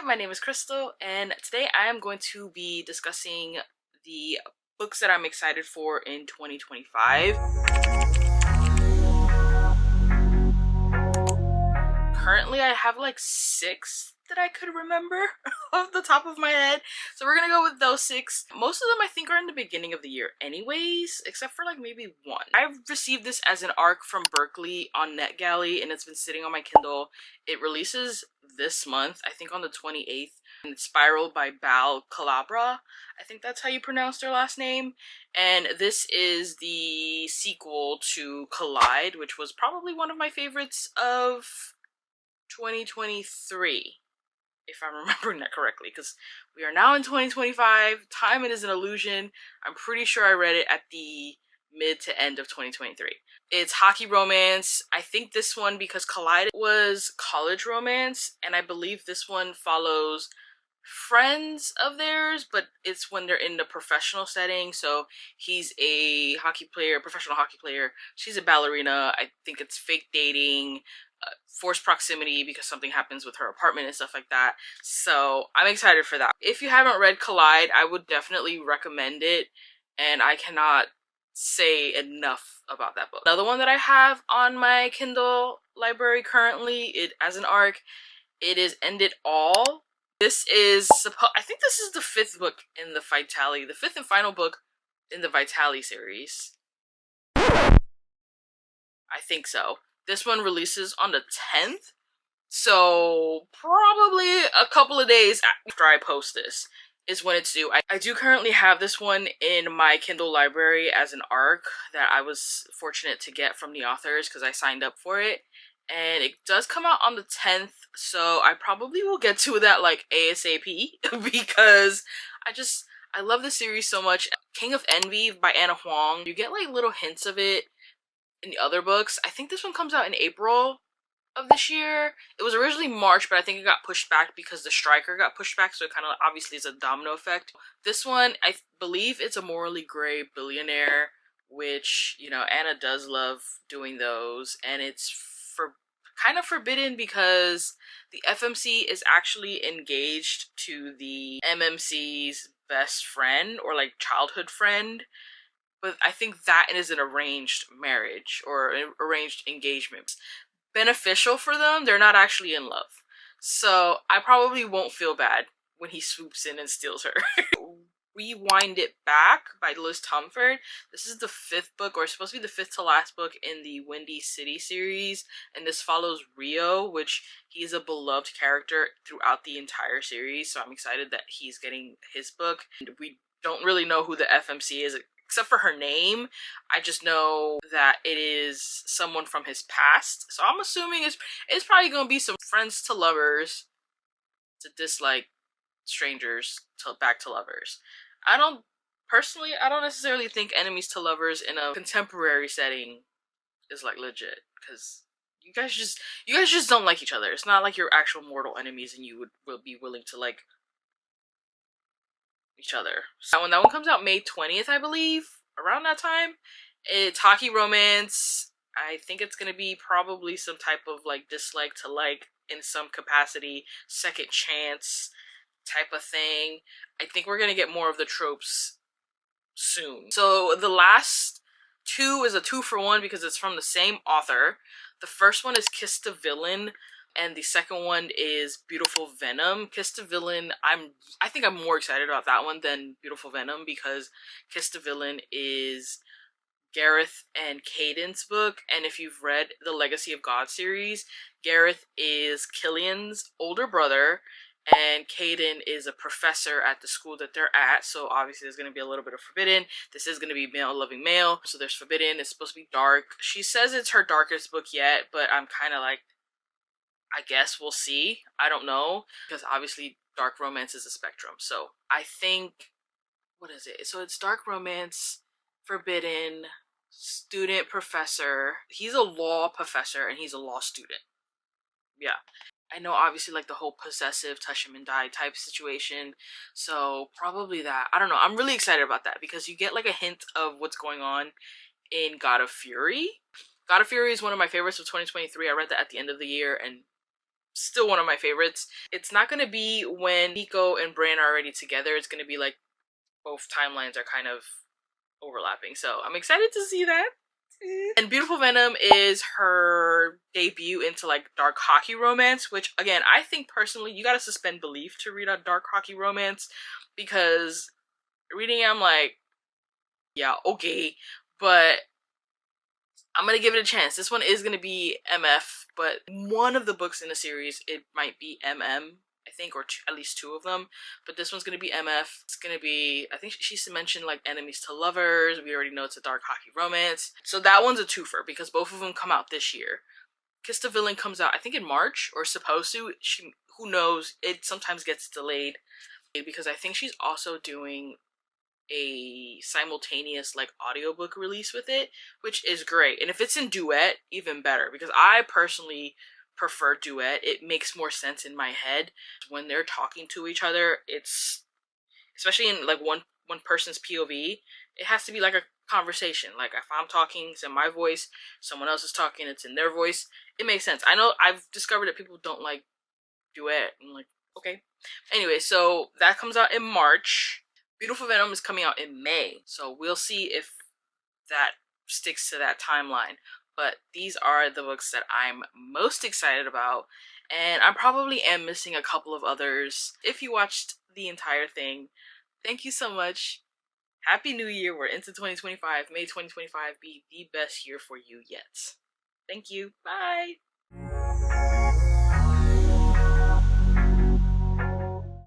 my name is Crystal, and today I am going to be discussing the books that I'm excited for in 2025. Currently, I have like 6 that I could remember off the top of my head, so we're gonna go with those 6. Most of them I think are in the beginning of the year anyways, except for like maybe one. I've received this as an ARC from Berkeley on NetGalley, and it's been sitting on my Kindle. It releases this month, I think on the 28th, and it's Spiral by Bal Khabra. I think that's how you pronounce their last name. And this is the sequel to Collide, which was probably one of my favorites of 2023, if I'm remembering that correctly, because we are now in 2025. Time is an illusion. I'm pretty sure I read it at the mid to end of 2023. It's hockey romance. I think this one, because Collide was college romance, and I believe this one follows friends of theirs, but it's when they're in the professional setting. So he's a hockey player, professional hockey player. She's a ballerina. I think it's fake dating, forced proximity because something happens with her apartment and stuff like that. So I'm excited for that. If you haven't read Collide, I would definitely recommend it, and I cannot say enough about that book. Another one that I have on my Kindle library currently, it as an ARC, it is End It All. This is I think this is the 5th book in the Vitali, the 5th and final book in the Vitali series. I think so. This one releases on the 10th, so probably a couple of days after I post this is when it's due. I do currently have this one in my Kindle library as an ARC that I was fortunate to get from the authors because I signed up for it. And it does come out on the 10th, so I probably will get to that like ASAP because I love the series so much. King of Envy by Anna Huang, you get like little hints of it in the other books. I think this one comes out in April of this year. It was originally March, but I think it got pushed back because the striker got pushed back, so it kind of obviously is a domino effect. This one, I believe it's a morally gray billionaire, which, you know, Anna does love doing those, and it's kind of forbidden because the FMC is actually engaged to the MMC's best friend or like childhood friend, but I think that is an arranged marriage or an arranged engagement. Beneficial for them, they're not actually in love, so I probably won't feel bad when he swoops in and steals her. Rewind It Back by Tomforde. This is the 5th book, or supposed to be the 5th to last book in the Windy City series, and this follows Rio, which he's a beloved character throughout the entire series, so I'm excited that he's getting his book. And we don't really know who the FMC is except for her name. I just know that it is someone from his past, so I'm assuming it's probably gonna be some friends to lovers to dislike strangers to back to lovers. I don't necessarily think enemies to lovers in a contemporary setting is like legit, because you guys just don't like each other. It's not like you're actual mortal enemies and you would be willing to like each other. So when that one comes out May 20th, I believe, around that time, it's hockey romance. I think it's gonna be probably some type of like dislike to like in some capacity, second chance type of thing. I think we're gonna get more of the tropes soon. So the last 2 is a 2-for-1 because it's from the same author. The first one is Kiss the Villain, and the second one is Beautiful Venom. Kiss the Villain, I think I'm more excited about that one than Beautiful Venom because Kiss the Villain is Gareth and Caden's book, and if you've read the Legacy of God series, Gareth is Killian's older brother, and Caden is a professor at the school that they're at, so obviously there's going to be a little bit of forbidden. This is going to be male loving male, so there's forbidden. It's supposed to be dark. She says it's her darkest book yet, but I'm kind of like, I guess we'll see. I don't know, because obviously dark romance is a spectrum. So I think, what is it? So it's dark romance, forbidden, student, professor. He's a law professor and he's a law student. Yeah. I know obviously like the whole possessive touch him and die type situation, so probably that. I don't know, I'm really excited about that because you get like a hint of what's going on in God of Fury. God of Fury is one of my favorites of 2023. I read that at the end of the year and still one of my favorites. It's not going to be when Nico and Bran are already together. It's going to be like both timelines are kind of overlapping. So I'm excited to see that. And Beautiful Venom is her debut into like dark hockey romance, which again, I think personally you gotta suspend belief to read a dark hockey romance, because reading it, I'm like, yeah, okay, but I'm gonna give it a chance. This one is gonna be MF, but one of the books in the series, it might be MM, I think, or at least two of them. But this one's gonna be MF. It's gonna be, I think she's mentioned like enemies to lovers. We already know it's a dark hockey romance. So that one's a twofer because both of them come out this year. Kiss the Villain comes out, I think, in March, or supposed to. Who knows? It sometimes gets delayed because I think she's also doing a simultaneous like audiobook release with it, which is great. And if it's in duet, even better, because I personally prefer duet. It makes more sense in my head when they're talking to each other. It's, especially in like one person's POV, it has to be like a conversation. Like if I'm talking, it's in my voice, someone else is talking, it's in their voice. It makes sense. I know I've discovered that people don't like duet. I'm like, okay. Anyway, so that comes out in March. Beautiful Venom is coming out in May, so we'll see if that sticks to that timeline. But these are the books that I'm most excited about, and I probably am missing a couple of others. If you watched the entire thing, thank you so much. Happy New Year. We're into 2025. May 2025 be the best year for you yet. Thank you. Bye.